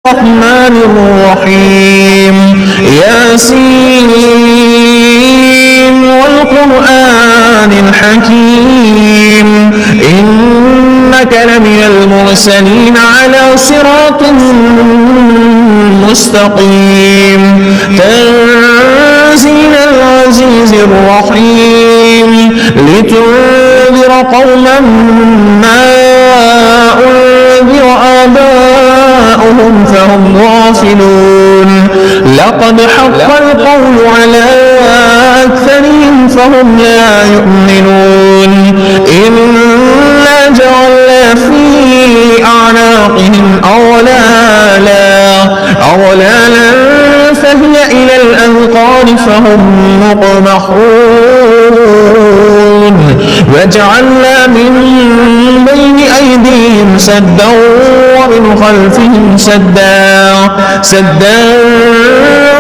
الرحمن الرحيم ياسين والقرآن الحكيم إنك لمن المرسلين على صراط مستقيم تنزيل العزيز الرحيم لتنذر قوما ما أنذر آباؤهم فهم غافلون لقد حق القول على أكثرهم فهم لا يؤمنون إنا جعلنا في أعناقهم أغلالا فهي إلى الأذقان فهم مقمحون وجعلنا من بين أيديهم سدا ومن خلفهم سدا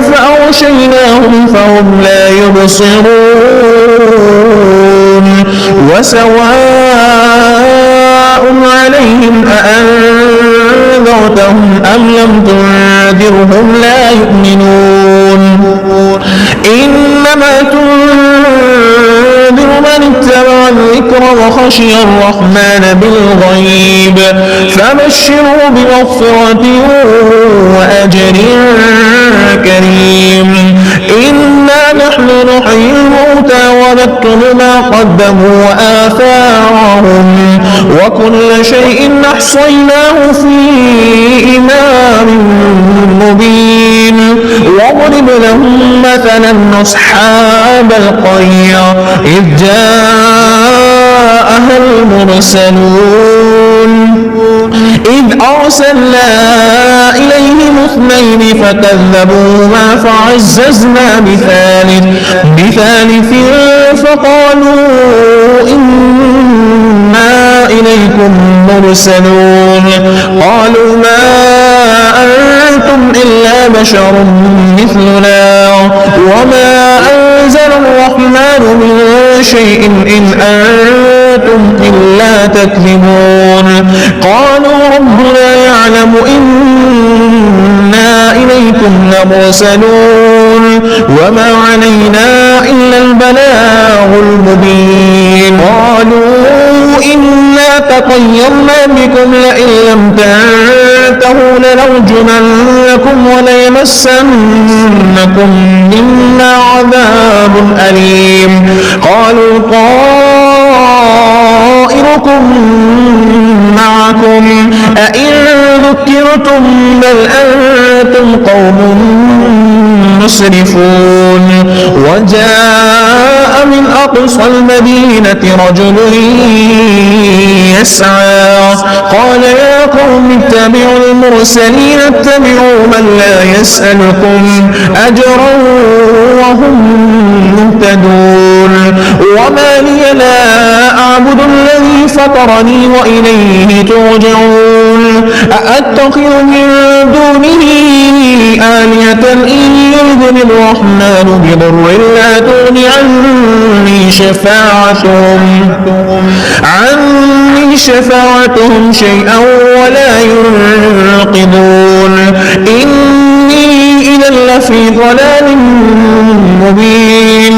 فأغشيناهم فهم لا يبصرون وسواء عليهم أأنذرتهم أم لم تنذرهم لا يؤمنون إنما تنذر من اتبع الذكر وخشي الرحمن بالغيب فبشره بمغفرة وأجر كريم إنا نحن نحيي الموتى ونكتب ما قدموا وآثارهم وكل شيء أحصيناه في إمام مبين واضرب لهم مثلا أصحاب القرية إذ جاءها المرسلون إذ أرسلنا إليهم اثنين فكذبوهما فعززنا بثالث فقالوا إنا إليكم مرسلون قالوا ما أنتم إلا بشر مثلنا وما أنزل الرحمن من شيء إن أنتم إلا تكذبون قالوا ربنا يعلم إنا إليكم لمرسلون وما علينا إلا البلاغ المبين قالوا إنا تطيرنا بكم لئن لم تنتهوا لنرجمنكم وليمسنكم منا عذاب أليم قالوا طائركم معكم أئن ذكرتم بل أنتم قوم مسرفون وجاء من أقصى المدينة رجل يسعى قال يا قوم اتبعوا المرسلين اتبعوا من لا يسألكم أجرا وهم مهتدون وما لي لا أعبد الذي فطرني وإليه ترجعون أأتخذ من دونه آلهة إن يردني الرحمن بضر لا تغن عني شفاعتهم شيئا ولا ينقذون إني إذا لفي ضلال مبين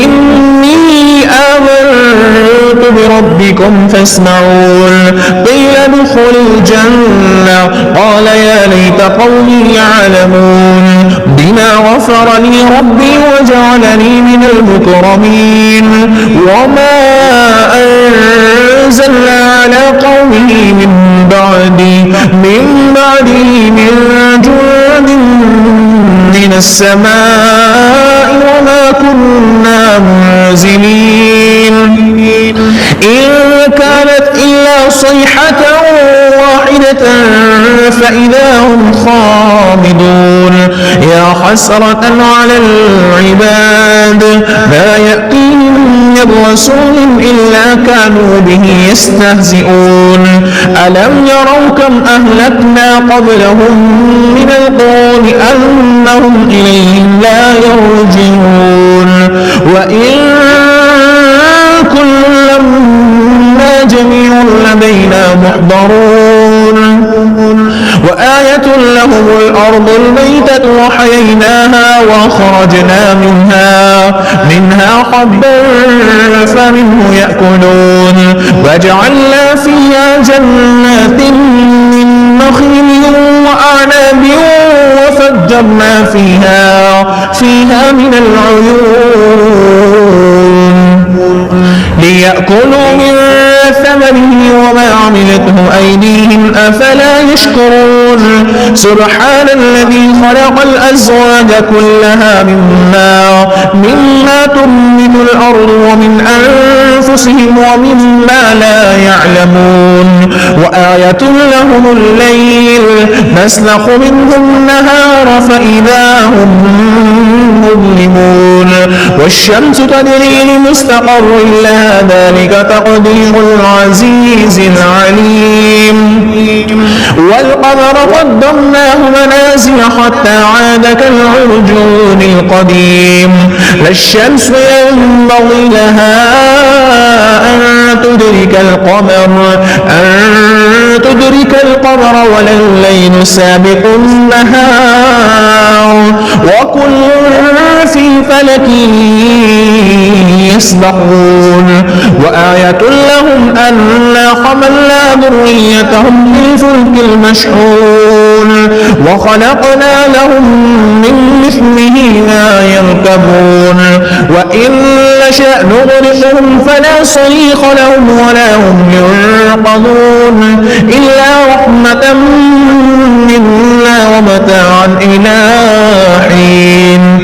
إني آمنت بربكم فاسمعون قيل ادخل الجنة قال يا ليت قومي يعلمون بما غفر لي ربي وجعلني من المكرمين وما أنزلنا على قومه من بعده من جند من السماء وما كنا منزلين إن كانت إلا صيحة واحدة فإذا هم خامدون يا حسرة على العباد ما يأتيهم من رسول إلا كانوا به يستهزئون ألم يروا كم أهلكنا قبلهم من القرون أنهم إليهم لا يرجعون وإن كل لما جميع لدينا محضرون وآية لهم الأرض الميتة وحييناها وأخرجنا منها حبا فمنه يأكلون وجعلنا فيها جنات من نخيل وأعناب وفجرنا فيها من العيون ليأكلوا من ثمره وما عملته أيديهم أفلا يشكرون سبحان الذي خلق الأزواج كلها مما تنبت الأرض ومن أنفسهم ومما لا يعلمون وآية لهم الليل نسلخ منه النهار فإذا هم مظلمون والشمس تجري لمستقر لها ذلك تقدير العزيز العليم والقمر قدرناه منازل حتى عاد كالعرجون القديم لا الشمس ينبغي لها أن تدرك القمر ولا الليل سابق النهار وكل في فلك يسبحون وآية لهم أنا حملنا ذريتهم في الفلك المشحون وخلقنا لهم من مثله ما يركبون وإن نشأ نغرقهم فلا صريخ لهم ولا هم ينقذون إلا رحمة منا ومتاعا إلى حين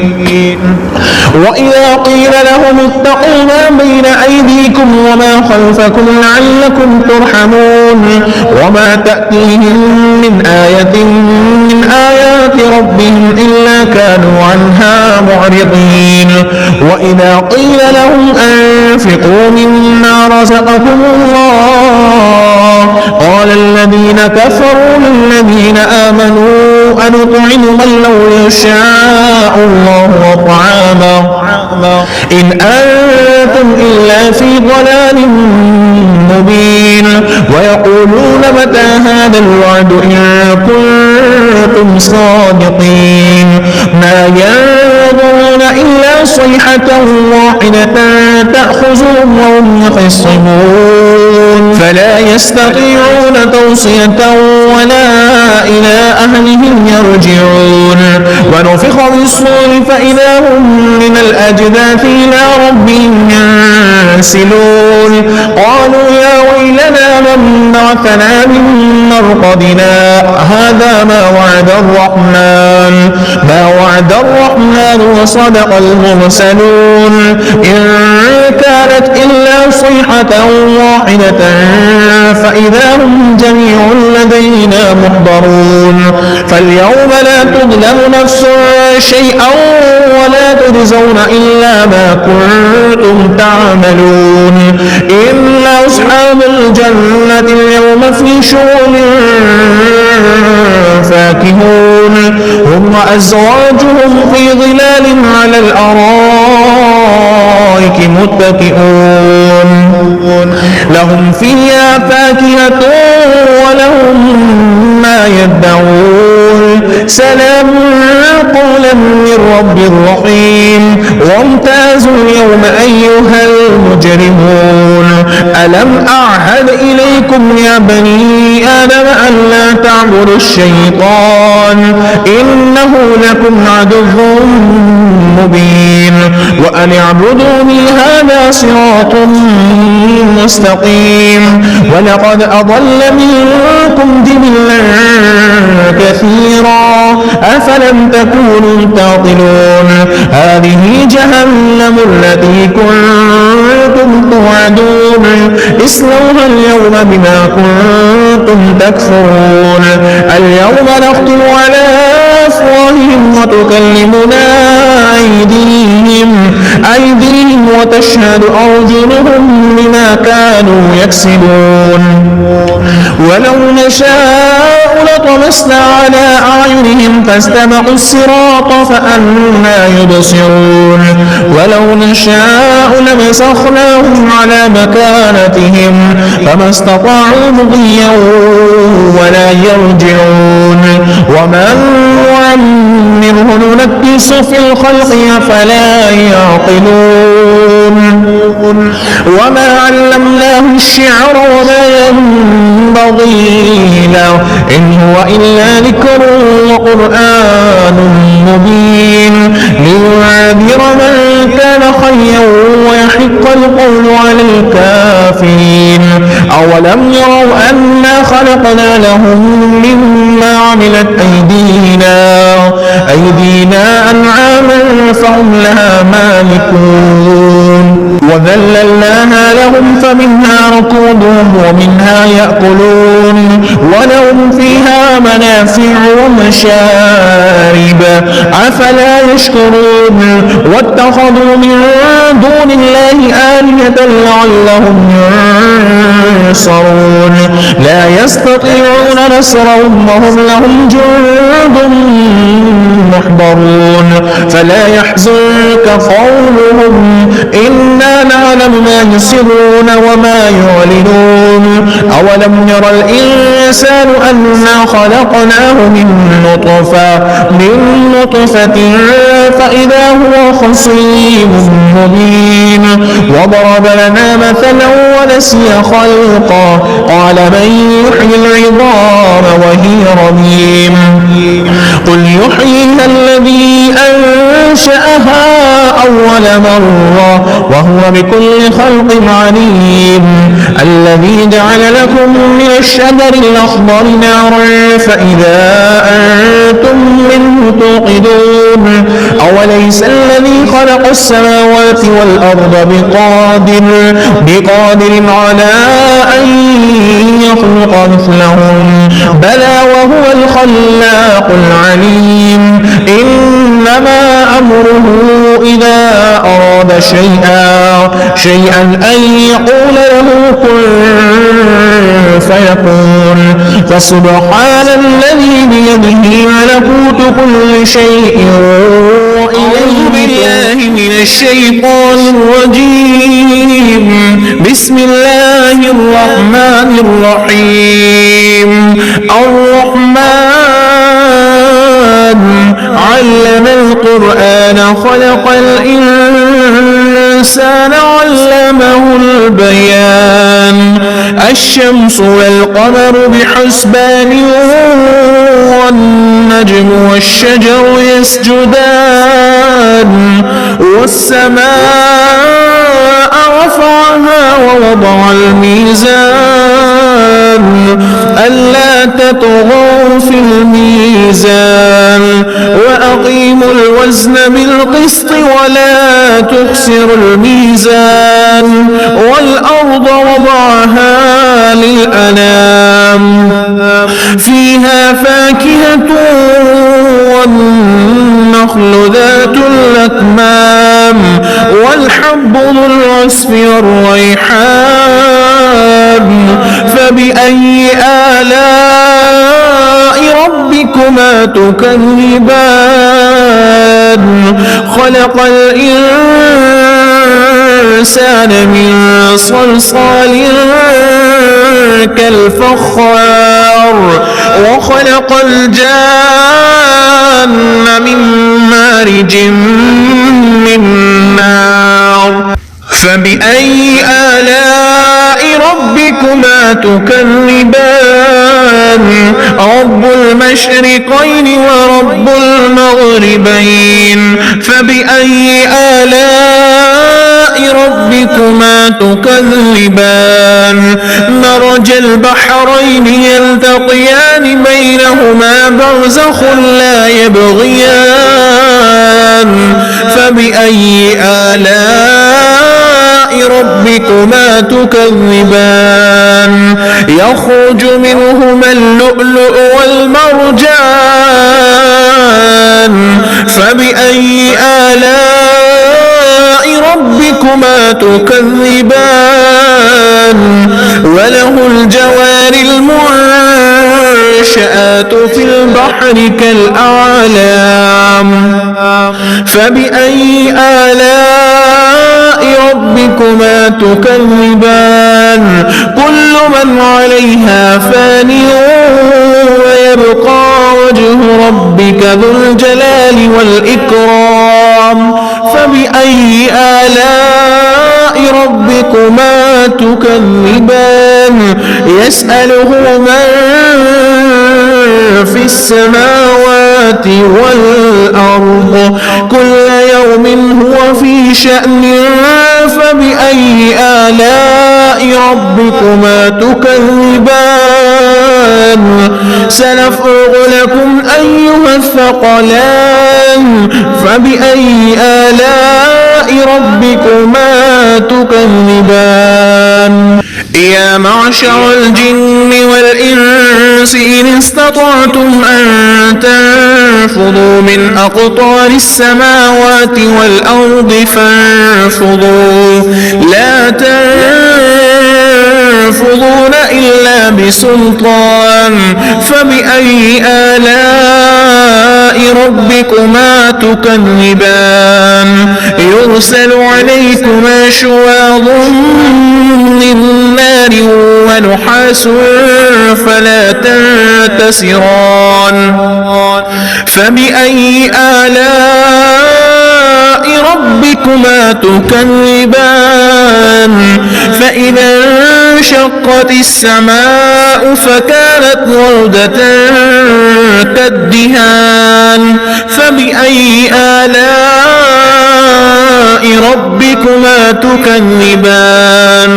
وإذا قيل لهم اتقوا ما بين أيديكم وما خلفكم لعلكم ترحمون وما تأتيهم من آية من آيات ربهم إلا كانوا عنها معرضين وإذا قيل لهم أنفقوا مما رزقكم الله قال الذين كفروا للذين آمنوا أنطعم من لو يشاء الله أطعامه إن أنتم إلا في ضلال مبين ويقولون متى هذا الوعد إن كنتم صادقين ما ينظرون إلا صيحة واحدة تأخذهم وهم يخصمون فلا يستطيعون توصية ولا إلى أهلهم يرجعون ونفخ بالصور فإذا هم من الأجداث إلى ربهم ينسلون قالوا يا ويلنا من بعثنا من مرقدنا هذا ما وعد الرحمن وصدق المرسلون إن كانت إلا صيحة واحدة فإذا هم جميع لدينا محضرون فاليوم لا تظلم نفس شيئا ولا تجزون إلا ما كنتم تعملون إن أصحاب الجنة اليوم في شغل فاكهون هم وأزواجهم في ظلال على الأرائك متكئون لهم فيها فاكهة ولهم ما يدعون سلام قولا من رب رحيم وامتازوا اليوم أيها المجرمون ألم أعهد إليكم يا بني آدم أن لا تعبدوا الشيطان إنه لكم عدو مبين وأن اعبدوني هذا صراط مستقيم ولقد أضل منكم جبلا كثيرا أفلم تكونوا تعقلون هذه جهنم التي كنتم توعدون اصلوها اليوم بما كنتم تكفرون اليوم نختم على أفواههم وتكلمنا أيديهم وتشهد أرجلهم بما كانوا يكسبون ولو نشاء لطمسنا على أعينهم فاستبقوا الصراط فأنى يبصرون ولو نشاء لمسخناهم على مكانتهم فما استطاعوا مضيا ولا يرجعون ومن نعمره ننكس في الخلق أفلا يعقلون وما علمناه الشعر وما ينبغي له إن هو إلا ذكر وقرآن مبين لينذر من كان حيا ويحق القول على الكافرين أولم يروا أنا خلقنا لهم مما عملت أيدينا أنعاما فهم لها مالكون وذللناها لهم فمنها ركوبهم ومنها يأكلون ولهم فيها منافع ومشارب أفلا يشكرون واتخذوا من دون الله آلهة لعلهم ينصرون لا يستطيعون نصرهم وهم لهم جند محضرون فلا يحزنك قولهم إنا نعلم ما يسرون وما يعلنون أولم يرى الإنسان أنا خلقناه من نطفة فإذا هو خصيم مبين وضرب لنا مثلا ونسي خلقا قال من يحيي العظام وهي رميم قل يحييها الذي أنشأها أول مرة وهو بكل خلق عليم الذي جعل لكم من الشجر الأخضر نارا فإذا أنتم منه توقدون أوليس الذي خلق السماوات والأرض بقادر على أن يخلق مثلهم بلى وهو الخلاق العليم إنما أمره إذا أراد شيئا أن يقول له كن فيكون فسبحان الذي بيده ملكوت كل شيء وإليه بالله من الشيطان الرجيم بسم الله الرحمن الرحيم الرحمن علم القرآن خلق الإنسان علمه البيان الشمس والقمر بحسبان والنجم والشجر يسجدان والسماء رفعها ووضع الميزان ألا تطغوا في الميزان وأقيموا الوزن بالقسط ولا تخسروا الميزان والأرض وضعها للأنام فيها فاكهة والنخل ذات الأكمام والحب ذو العصف والريحان فبأي آلاء ربكما تكذبان خلق الإنسان من صلصال كالفخار وخلق الجان من مارج من نار فبأي آلاء ربكما تكذبان رب المشرقين ورب المغربين فبأي آلاء ربكما تكذبان مرج البحرين يلتقيان بينهما برزخ لا يبغيان فبأي آلاء ربكما تكذبان يخرج منهما اللؤلؤ والمرجان فبأي آلاء ربكما تكذبان وله الجوار المنشآت في البحر كالأعلام فبأي آلاء ربكما تكذبان كل من عليها فان ويبقى وجه ربك ذو الجلال والإكرام فبأي آلاء ربكما تكذبان يسأله من في السماوات والأرض كل يوم هو في شأن فبأي آلاء ربكما تكذبان سنفرغ لكم أيها الثقلان فبأي آلاء ربكما تكذبان يا معشر الجن والإنس إن استطعتم أن تنفذوا من أقطار السماوات والأرض فانفذوا لا تنفذون إلا بسلطان فبأي آلاء ربكما تكذبان يرسل عليكما شواظ من نار ونحاس فلا تنتصران فبأي آلاء ربكما تكذبان فإذا انشقت السماء فكانت وردة كالدهان فبأي آلاء ربكما تكذبان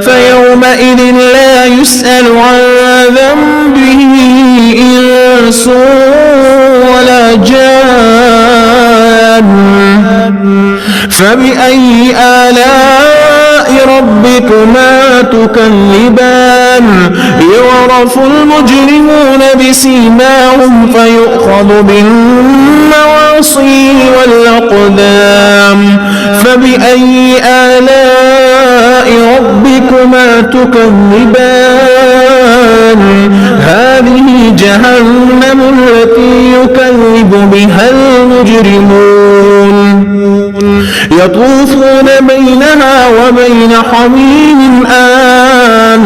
فيومئذ لا يسأل عن ذنبه إنس ولا جان فبأي آلاء ربكما تكذبان يعرف المجرمون بسيماهم فيؤخذ بالنواصي والأقدام فبأي آلاء ربكما تكذبان هذه جهنم التي يكذب بها المجرمون يطوفون بينها وبين حميم آن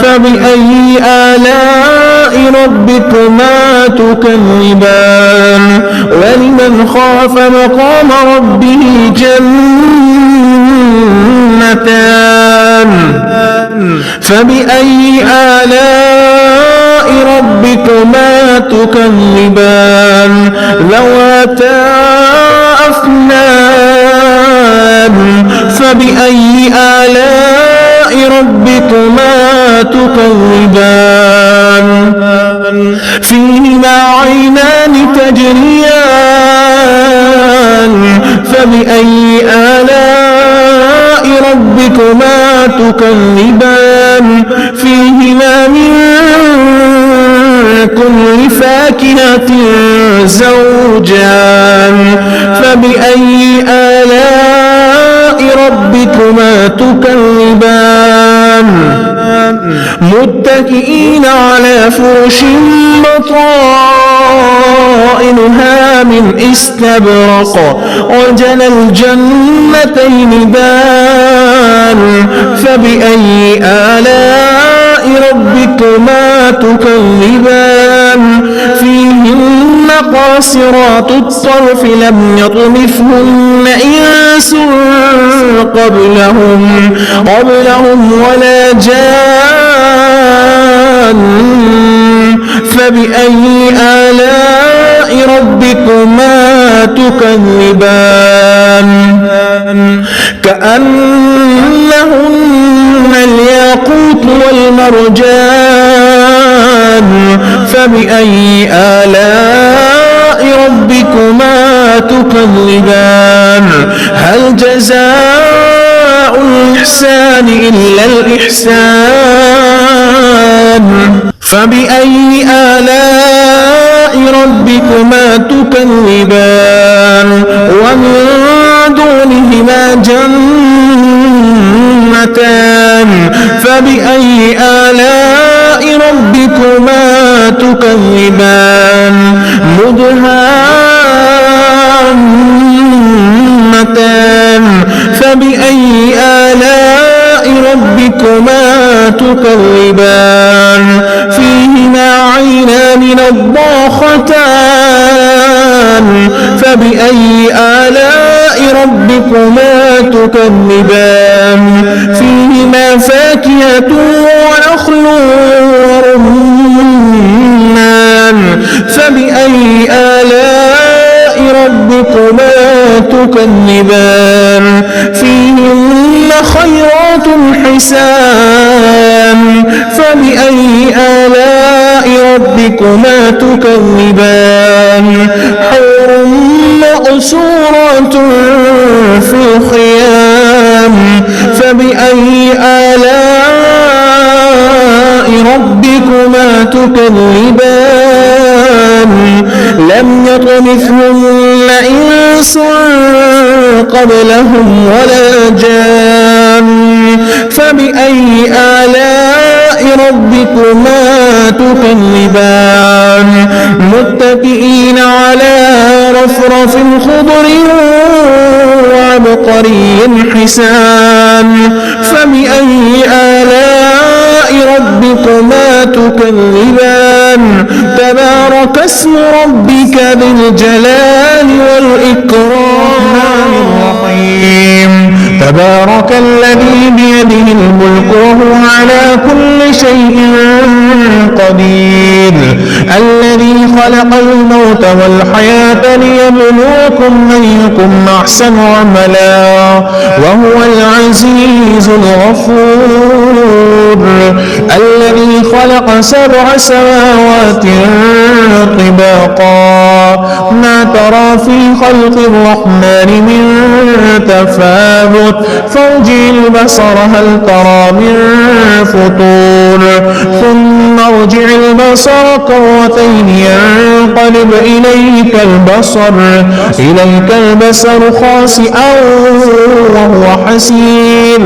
فبأي آلاء ربكما تكذبان ولمن خاف مقام ربه جنتان فبأي آلاء ربكما تكذبان ذواتا أفنان فبأي آلاء ربكما تكذبان فيهما عينان تجريان فبأي آلاء ربكما تكذبان فيهما من كل فاكهة زوجان فبأي آلاء ربكما تكذبان متكئين على فرش بطائنها من استبرق وجنى الجنتين دان فبأي آلاء ربكما تكذبان فيهن قاصرات الطرف لم يطمثهن إنس قبلهم ولا جان فبأي آلاء ربكما تكذبان كأنهن الياقوت والمرجان فبأي آلاء ربكما تكذبان هل جزاء الإحسان إلا الإحسان فبأي آلاء ربكما تكذبان ومن دونهما جنتان فبأي آلاء ربكما تكذبان مدهامتان فبأي تكذبان فيهما عينان نضاختان فبأي آلاء ربكما تكذبان فيهما فاكهة ونخل ورمان فبأي آلاء ربكما تكذبان فيهن خيرات حسان فبأي آلاء ربكما تكذبان حور مقصورات في الخيام فبأي آلاء ربكما تكذبان لم يطمثهن إنس قبلهم ولا جان فبأي آلاء ربكما تكذبان متكئين على رفرف خضر وعبقري حسان فبأي آلاء ربكما تكذبان تبارك اسم ربك ذي الجلال والإكرام الرحيم تبارك الذي بيده الملك وهو على كل شيء قدير الذي خلق الموت والحياة ليبلوكم أيكم أحسن عملا وهو العزيز الغفور الذي خلق 7 سماوات طباقا ما ترى في خلق الرحمن من تفاوت فارجع البصر هل ترى من فطور ثم ارجع البصر كرتين ينقلب إليك البصر خاسئا وهو حسير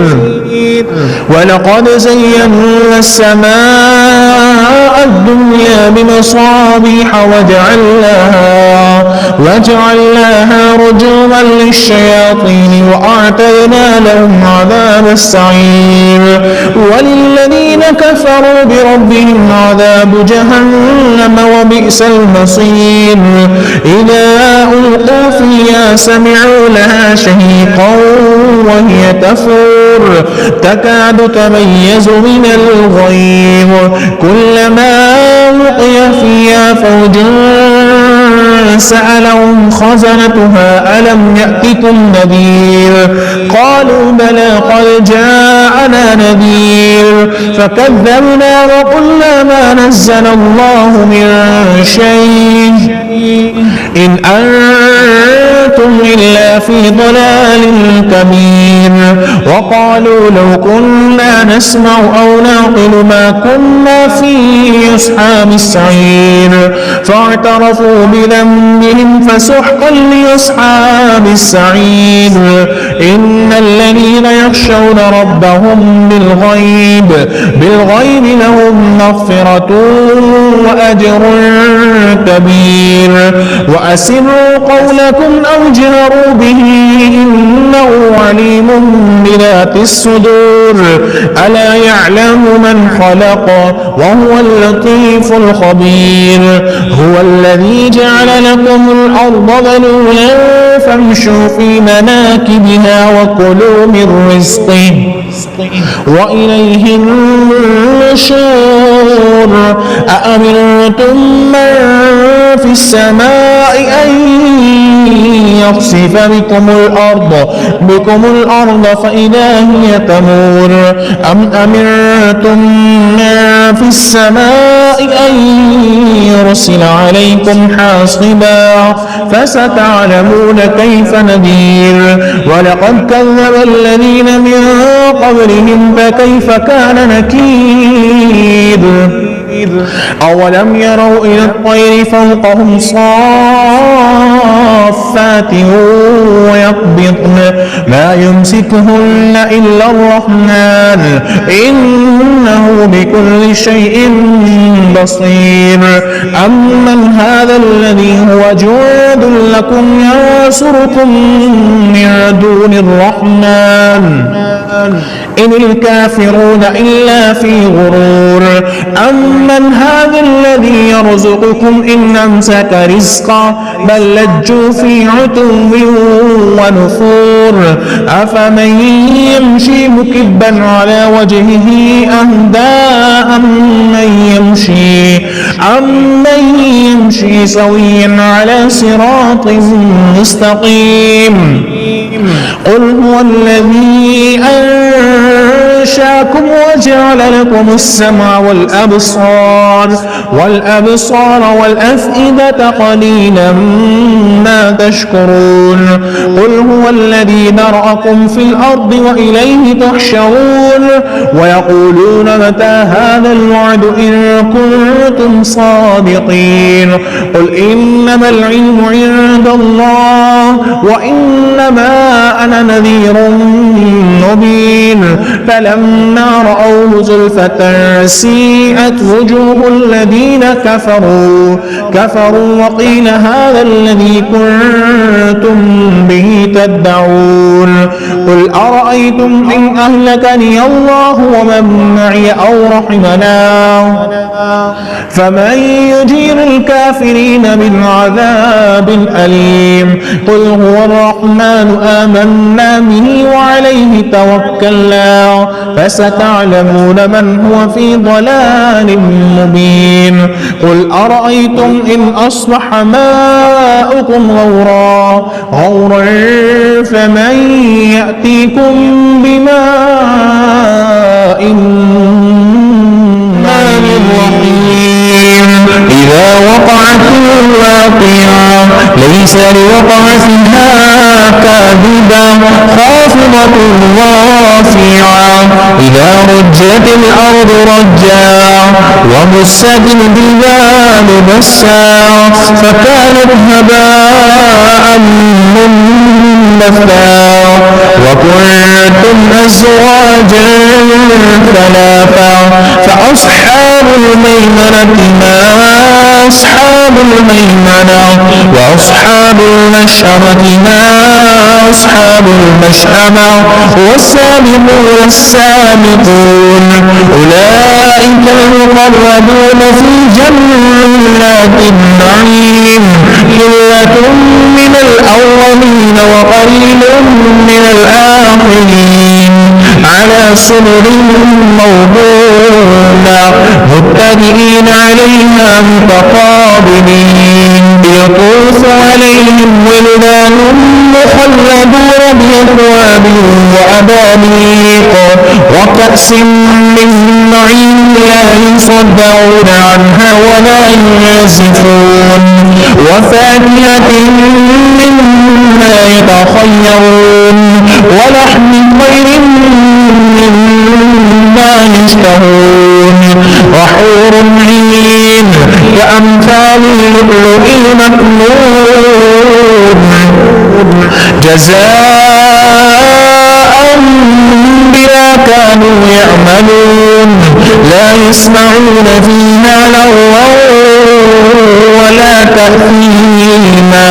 ولقد زينا السماء الدنيا بمصابيح وجعلناها رجوما للشياطين وأعتدنا لهم عذاب السعير وللذين كفروا بربهم عذاب جهنم وبئس المصير إذا ألقوا فيها سمعوا لها شهيقا وهي تفور تكاد تميز من الغيظ كلما ألقي فيها فوج سألهم خزنتها ألم يأتكم نذير قالوا بلى قد جاءنا نذير فكذبنا وقلنا ما نزل الله من شيء إن أنتم إلا في ضلال كبير وقالوا لو كنا نسمع أو نعقل ما كنا في أصحاب السعير فاعترفوا بذنبهم فسحقا لأصحاب السعير إن الذين يخشون ربهم بالغيب لهم مغفرة وأجر كبير وأسروا قولكم أو جهروا به إنه عليم بذات الصدور ألا يعلم من خلق وهو اللطيف الخبير هو الذي جعل لكم الأرض ذلولا فامشوا في مناكبها وكلوا من رزقه وإليه النشور أأمنتم من في السماء أن يخسف بكم الأرض فإذا هي تمور أم أمنتم من في السماء أن يرسل عليكم حاصبا فستعلمون كيف نذير ولقد كذب الذين من قبلهم فكيف كان نكير أولم يروا إلى الطير فوقهم صافات ويقبضن ما يمسكهن إلا الرحمن إنه بكل شيء بصير أمن هذا الذي هو جند لكم ينصركم من دون الرحمن إن الكافرون إلا في غرور أمن هذا الذي يرزقكم إن أمسك رزقا بل لجوا في عتو ونفور أفمن يمشي مكبا على وجهه أهدى أمن يمشي سويا على صراط مستقيم قل هو الذي أنشاكم وجعل لكم السمع والأبصار والأفئدة قليلا ما تشكرون قل هو الذي ذرأكم في الأرض وإليه تحشرون ويقولون متى هذا الوعد إن كنتم صادقين قل إنما العلم عند الله وإنما أنا نذير مبين فلما رأوه زلفة سيئت وجوه الذين كفروا وقيل هذا الذي كنتم به تدعون قل أرأيتم إن أهلكني الله ومن معي أو رحمنا فمن يجير الكافرين من عذاب أليم قل هو الرحمن آمنا به وعليه توكلنا فستعلمون من هو في ضلال مبين قل أرأيتم إن أصبح ماؤكم غورا فمن يأتيكم بماء رحيم إذا وقعت الواقعة ليس لوقعتها كاذبة خافضة رافعة إذا رجت الأرض رجا وبست الجبال بسا فكانت هباء منبثا وكنتم أزواجا ثلاثا فأصحاب الميمنة ما أصحاب الميمنة وأصحاب المشأمة ما أصحاب المشأمة والسابقون السابقون أولئك المقربون في جنات النعيم ثلة من الأولين وقليل من الآخرين على سرر موضونة متكئين عليها متقابلين يطوف عليهم ولدان مخلدون بأكواب وأباريق وكأس من معين لا يصدعون عنها ولا ينزفون وفاكهة مما يتخيرون ولحم طير مما يشتهون وحور عين كأمثال اللؤلؤ المكنون جزاء بما كانوا يعملون لا يسمعون فيها لغوا ولا تأثيما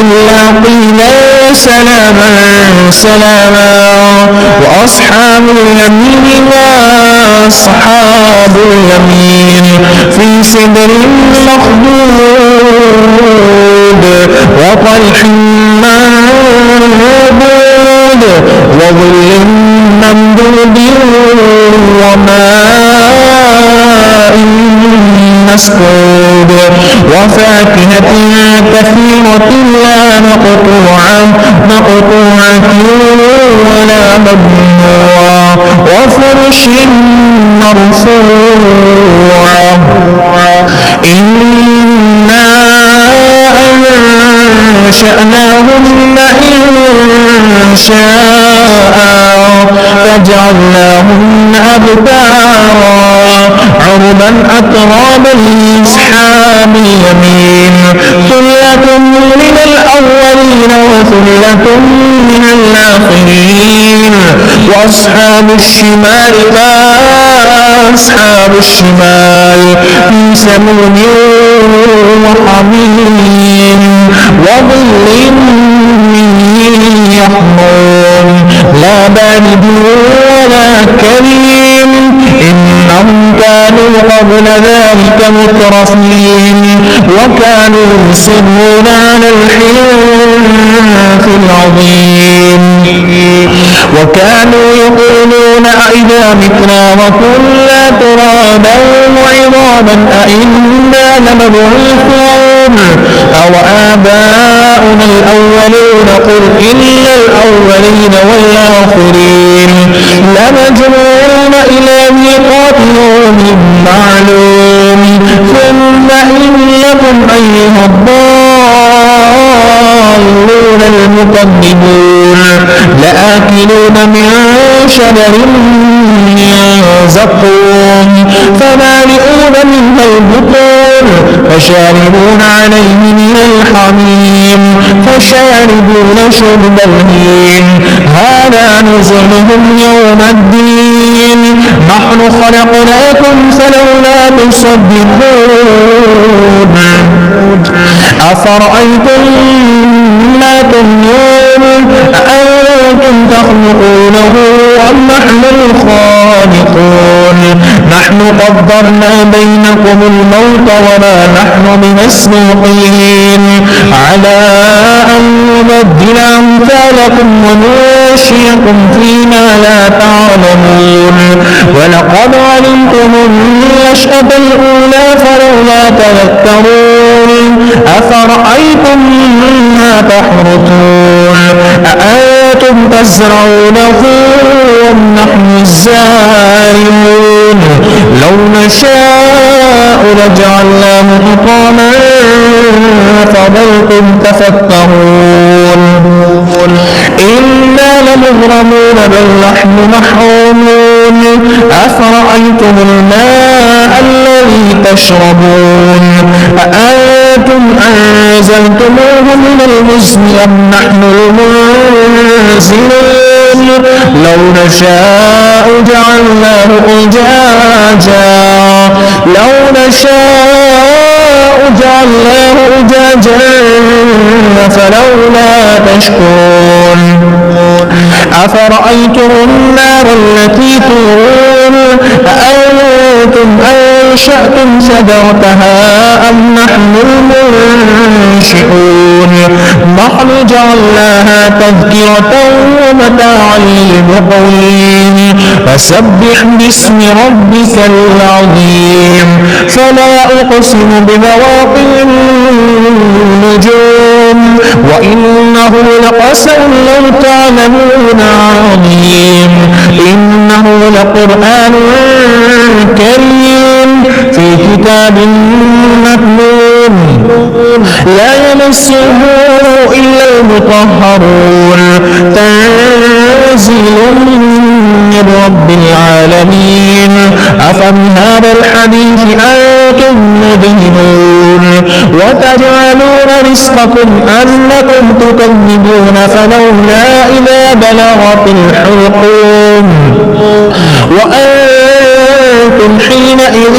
إلا قيلا سلاما سلاما وأصحاب اليمين ما أصحاب اليمين في سدر مخضود وطلح منضود وظل ممدود وماء مسكوب وفاكهة كثيرة لا مقطوعة ولا ممنوعة وفرش مرفوعة إنا أنشأناهن إنشاء فجعلناهن أبكارا عربا من الأولين وثلة من الآخرين وأصحاب الشمال ما أصحاب الشمال في سموم وحميم وظل من يحمون لا بارد ولا كريم إنهم كانوا قبل ذلك مترفين وكانوا يصرون على الحنث العظيم وكانوا يقولون أئذا متنا وكنا ترابا وعظاما أئنا لمبعوثون أو آباؤنا الأولون قل إن الأولين والآخرين لمجموعون إلى ميقات يوم معلوم ثم إنكم أيها الضالون المكذبون لآكلون من شجر من زقوم فمالئون منها البطون فشاربون عليه من الحميم فشاربون شرب الهيم هذا نزلهم يوم الدين نحن خلقناكم فلولا تصدقون أفرأيتم ما تمنون أأنتم تخلقونه أم نحن الخالقون نحن قدرنا بينكم الموت وما نحن بمسبوقين على أن نبدل أمثالكم وننشئكم فيما لا تعلمون ولقد علمتم النشأة الأولى فلولا تذكرون أفرأيتم ما تحرثون أأنتم تزرعونه أم نحن الزارعون لو نشاء لجعلناه حطاما فظلتم تفكرون إنا لمغرمون بل نحن محرومون أفرأيتم الماء الذي تشربون أأنتم أنزلتموه من المزن أم نحن المنزلون لو نشاء جعلناه أجاجا لو نشاء جعلناه أجاجا فلولا تشكرون أفرأيتم النار التي تورون أأنتم أنشأتم شجرتها أم نحن المنشئون نحن جعلناها تذكرة ومتاعا للمقوين فسبح باسم ربك العظيم فلا أقسم بمواقع النجوم وإنه لقسم لو تعلمون عظيم إنه لقرآن كريم في كتاب مكنون لا يمسه إلا المطهرون تنزيل من رب العالمين أفبهذا الحديث أنتم مدهنون وتجعلون رزقكم أنكم تكذبون فلولا إذا بلغت الحلقوم وأنتم حينئذ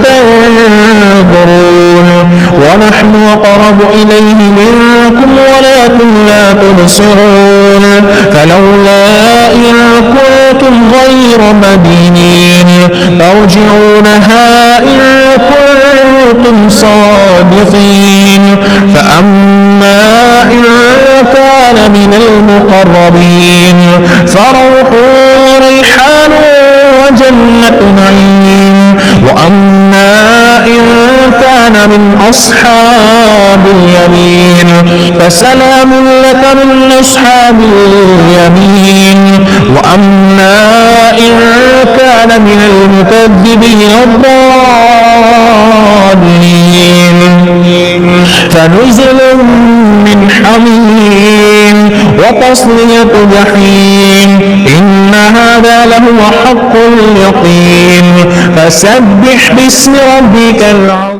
تنظرون ونحن أقرب إليه منكم ولكن لا تبصرون فلولا إن كنتم غير مدينين ترجعونها إن كنتم صادقين فأما إن كان من المقربين فروح وريحان وجنة نعيم وأما إن كان من أصحاب اليمين فسلام لك من أصحاب اليمين وأما إن كان من المكذبين الضالين فنزل من حميم وتصلية جحيم إن هذا لهو حق اليقين فسبح باسم ربك العظيم